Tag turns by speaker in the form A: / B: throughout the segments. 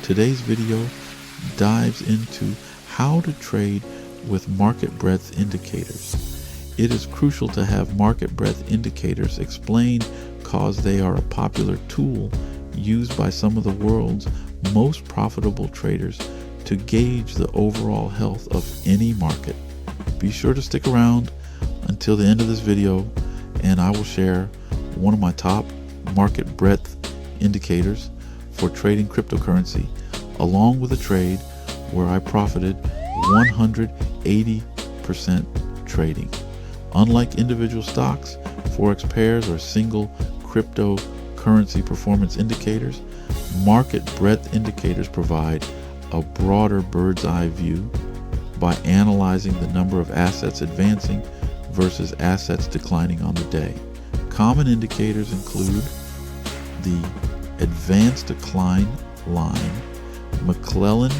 A: Today's video dives into how to trade with market breadth indicators. It is crucial to have market breadth indicators explained because they are a popular tool used by some of the world's most profitable traders to gauge the overall health of any market. Be sure to stick around until the end of this video, and I will share one of my top market breadth indicators for trading cryptocurrency, along with a trade where I profited 180% trading. Unlike individual stocks, Forex pairs or single cryptocurrency performance indicators, market breadth indicators provide a broader bird's eye view by analyzing the number of assets advancing versus assets declining on the day. Common indicators include the advanced decline line, McClellan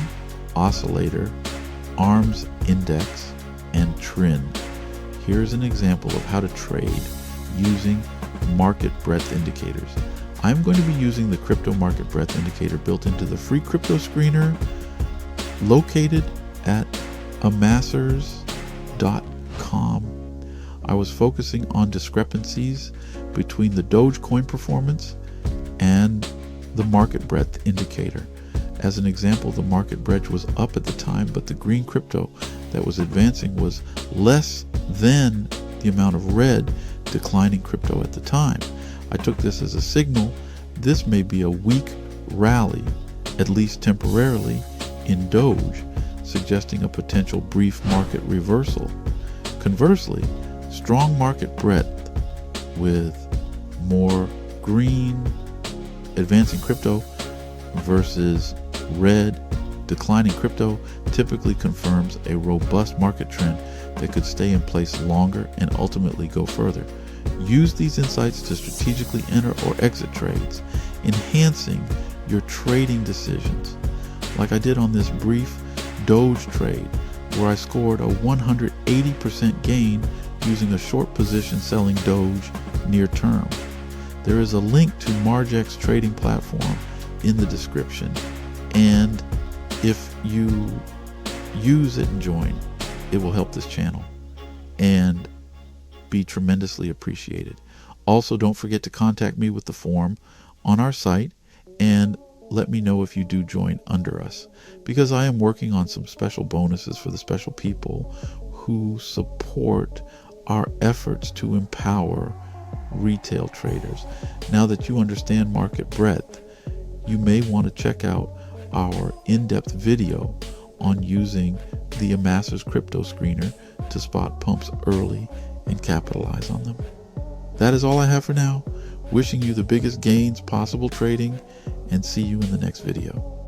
A: Oscillator, Arms Index, and TRIN. Here's an example of how to trade using market breadth indicators. I'm going to be using the crypto market breadth indicator built into the free crypto screener located at Amassers.com. I was focusing on discrepancies between the Dogecoin performance and the market breadth indicator. As an example, the market breadth was up at the time, but the green crypto that was advancing was less than the amount of red declining crypto at the time. I took this as a signal this may be a weak rally, at least temporarily, in Doge, suggesting a potential brief market reversal. Conversely, strong market breadth with more green advancing crypto versus red declining crypto typically confirms a robust market trend that could stay in place longer and ultimately go further. Use these insights to strategically enter or exit trades, enhancing your trading decisions. Like I did on this brief Doge trade, where I scored a 180% gain using a short position selling Doge near term. There is a link to Margex trading platform in the description, and if you use it and join, it will help this channel and be tremendously appreciated. Also, don't forget to contact me with the form on our site and let me know if you do join under us, because I am working on some special bonuses for the special people who support our efforts to empower retail traders. Now that you understand market breadth, you may want to check out our in-depth video on using the Amassers Crypto screener to spot pumps early and capitalize on them. That is all I have for now. Wishing you the biggest gains possible trading, and see you in the next video.